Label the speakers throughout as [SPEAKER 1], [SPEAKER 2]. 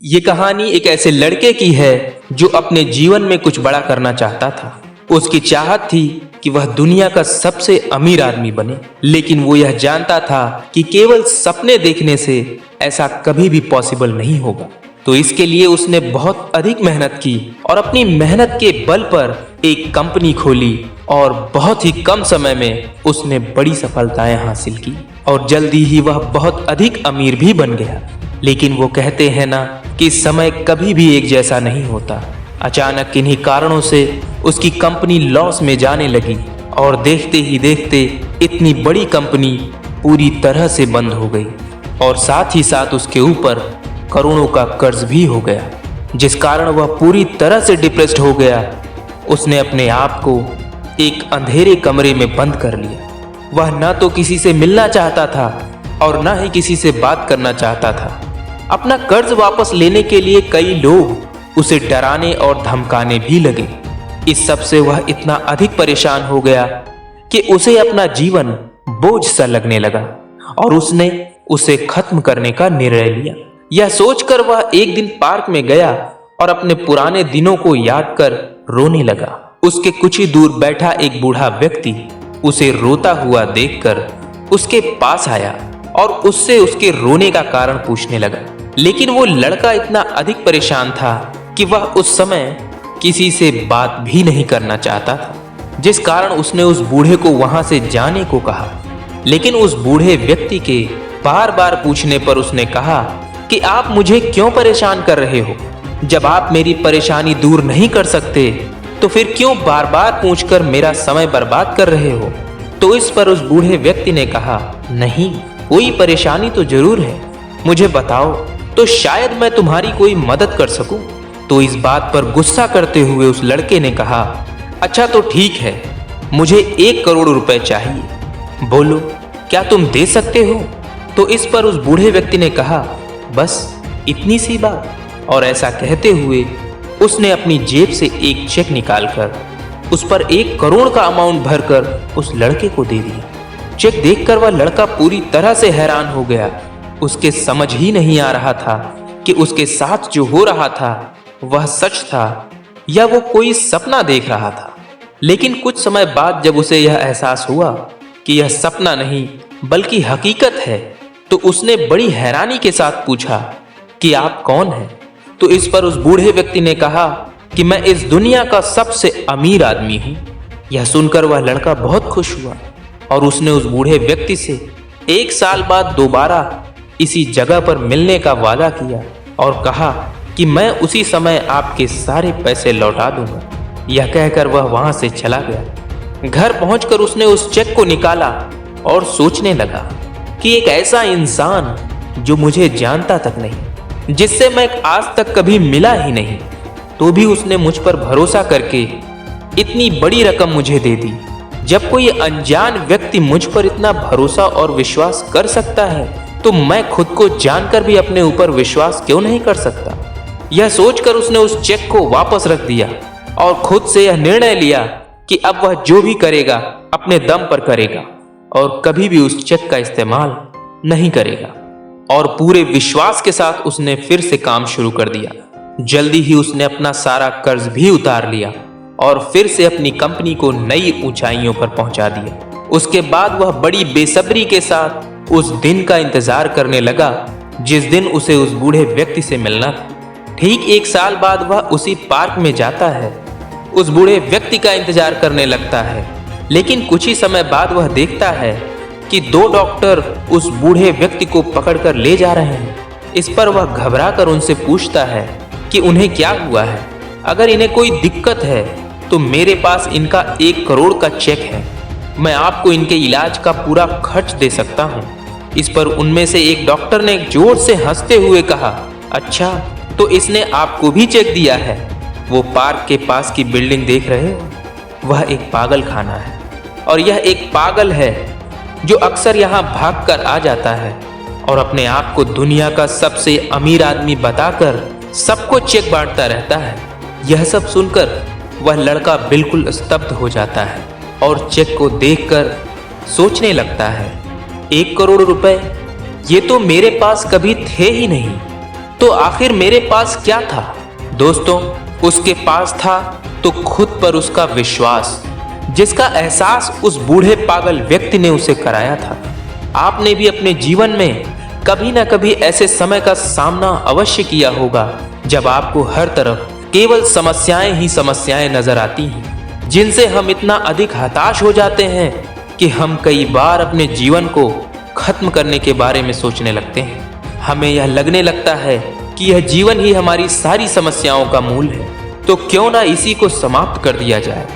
[SPEAKER 1] ये कहानी एक ऐसे लड़के की है जो अपने जीवन में कुछ बड़ा करना चाहता था। उसकी चाहत थी कि वह दुनिया का सबसे अमीर आदमी बने, लेकिन वो यह जानता था कि केवल सपने देखने से ऐसा कभी भी पॉसिबल नहीं होगा। तो इसके लिए उसने बहुत अधिक मेहनत की और अपनी मेहनत के बल पर एक कंपनी खोली और बहुत ही कम समय में उसने बड़ी सफलताएं हासिल की और जल्दी ही वह बहुत अधिक अमीर भी बन गया। लेकिन वो कहते हैं ना कि समय कभी भी एक जैसा नहीं होता। अचानक किन्हीं कारणों से उसकी कंपनी लॉस में जाने लगी और देखते ही देखते इतनी बड़ी कंपनी पूरी तरह से बंद हो गई और साथ ही साथ उसके ऊपर करोड़ों का कर्ज भी हो गया, जिस कारण वह पूरी तरह से डिप्रेस्ड हो गया। उसने अपने आप को एक अंधेरे कमरे में बंद कर लिया। वह ना तो किसी से मिलना चाहता था और ना ही किसी से बात करना चाहता था। अपना कर्ज वापस लेने के लिए कई लोग उसे डराने और धमकाने भी लगे। इस सब से वह इतना अधिक परेशान हो गया कि उसे अपना जीवन बोझ सा लगने लगा और उसने उसे खत्म करने का निर्णय लिया। यह सोचकर वह एक दिन पार्क में गया और अपने पुराने दिनों को याद कर रोने लगा। उसके कुछ ही दूर बैठा एक बूढ़ा व्यक्ति उसे रोता हुआ देखकर उसके पास आया और उससे उसके रोने का कारण पूछने लगा। लेकिन वो लड़का इतना अधिक परेशान था कि वह उस समय किसी से बात भी नहीं करना चाहता था, जिस कारण उसने उस बूढ़े को वहां से जाने को कहा। लेकिन उस बूढ़े व्यक्ति के बार बार पूछने पर उसने कहा कि आप मुझे क्यों परेशान कर रहे हो? जब आप मेरी परेशानी दूर नहीं कर सकते तो फिर क्यों बार बार पूछकर मेरा समय बर्बाद कर रहे हो? तो इस पर उस बूढ़े व्यक्ति ने कहा, नहीं, कोई परेशानी तो जरूर है, मुझे बताओ तो शायद मैं तुम्हारी कोई मदद कर सकूं। तो इस बात पर गुस्सा करते हुए उस लड़के ने कहा, अच्छा तो ठीक है, मुझे 1 करोड़ रुपए चाहिए, बोलो क्या तुम दे सकते हो? तो इस पर उस बूढ़े व्यक्ति ने कहा, बस इतनी सी बात। और ऐसा कहते हुए उसने अपनी जेब से एक चेक निकालकर उस पर 1 करोड़ का अमाउंट भरकर उस लड़के को दे दिया। चेक देखकर वह लड़का पूरी तरह से हैरान हो गया। उसके समझ ही नहीं आ रहा था कि उसके साथ जो हो रहा था वह सच था या वो कोई सपना देख रहा था। लेकिन कुछ समय बाद जब उसे यह एहसास हुआ कि यह सपना नहीं बल्कि हकीकत है, तो उसने बड़ी हैरानी के साथ पूछा कि आप कौन हैं? तो इस पर उस बूढ़े व्यक्ति ने कहा कि मैं इस दुनिया का सबसे अमीर आदमी हूं। यह सुनकर वह लड़का बहुत खुश हुआ और उसने उस बूढ़े व्यक्ति से 1 साल बाद दोबारा इसी जगह पर मिलने का वादा किया और कहा कि मैं उसी समय आपके सारे पैसे लौटा दूंगा। यह कहकर वह वहां से चला गया। घर पहुंचकर उसने उस चेक को निकाला और सोचने लगा कि एक ऐसा इंसान जो मुझे जानता तक नहीं, जिससे मैं आज तक कभी मिला ही नहीं, तो भी उसने मुझ पर भरोसा करके इतनी बड़ी रकम मुझे दे दी। जब कोई अनजान व्यक्ति मुझ पर इतना भरोसा और विश्वास कर सकता है, तो मैं खुद को जानकर भी अपने ऊपर विश्वास क्यों नहीं कर सकता? यह सोचकर उसने उस चेक को वापस रख दिया और खुद से यह निर्णय लिया कि अब वह जो भी करेगा अपने दम पर करेगा और कभी भी उस चेक का इस्तेमाल नहीं करेगा। और पूरे विश्वास के साथ उसने फिर से काम शुरू कर दिया। जल्दी ही उसने अपना सारा कर्ज भी उतार लिया और फिर से अपनी कंपनी को नई ऊंचाइयों पर पहुंचा दिया। उसके बाद वह बड़ी बेसब्री के साथ उस दिन का इंतजार करने लगा जिस दिन उसे उस बूढ़े व्यक्ति से मिलना था। ठीक 1 साल बाद वह उसी पार्क में जाता है, उस बूढ़े व्यक्ति का इंतजार करने लगता है। लेकिन कुछ ही समय बाद वह देखता है कि 2 डॉक्टर उस बूढ़े व्यक्ति को पकड़कर ले जा रहे हैं। इस पर वह घबराकर उनसे पूछता है कि उन्हें क्या हुआ है। अगर इन्हें कोई दिक्कत है तो मेरे पास इनका 1 करोड़ का चेक है, मैं आपको इनके इलाज का पूरा खर्च दे सकता हूँ। इस पर उनमें से एक डॉक्टर ने जोर से हंसते हुए कहा, अच्छा तो इसने आपको भी चेक दिया है? वो पार्क के पास की बिल्डिंग देख रहे हो, वह एक पागल खाना है और यह एक पागल है जो अक्सर यहाँ भागकर आ जाता है और अपने आप को दुनिया का सबसे अमीर आदमी बताकर सबको चेक बांटता रहता है। यह सब सुनकर वह लड़का बिल्कुल स्तब्ध हो जाता है और चेक को देखकर सोचने लगता है, 1 करोड़ रुपए, ये तो मेरे पास कभी थे ही नहीं। तो आखिर मेरे पास क्या था? दोस्तों, उसके पास था तो खुद पर उसका विश्वास, जिसका एहसास उस बूढ़े पागल व्यक्ति ने उसे कराया था। आपने भी अपने जीवन में कभी ना कभी ऐसे समय का सामना अवश्य किया होगा जब आपको हर तरफ केवल समस्याएं ही समस्याएं नजर आती हैं, जिनसे हम इतना अधिक हताश हो जाते हैं कि हम कई बार अपने जीवन को खत्म करने के बारे में सोचने लगते हैं। हमें यह लगने लगता है कि यह जीवन ही हमारी सारी समस्याओं का मूल है, तो क्यों ना इसी को समाप्त कर दिया जाए।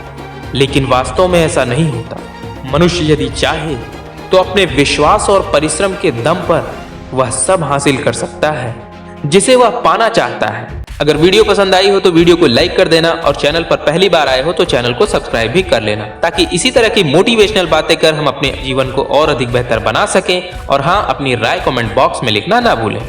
[SPEAKER 1] लेकिन वास्तव में ऐसा नहीं होता। मनुष्य यदि चाहे तो अपने विश्वास और परिश्रम के दम पर वह सब हासिल कर सकता है जिसे वह पाना चाहता है। अगर वीडियो पसंद आई हो तो वीडियो को लाइक कर देना और चैनल पर पहली बार आए हो तो चैनल को सब्सक्राइब भी कर लेना, ताकि इसी तरह की मोटिवेशनल बातें कर हम अपने जीवन को और अधिक बेहतर बना सकें। और हाँ, अपनी राय कमेंट बॉक्स में लिखना ना भूलें।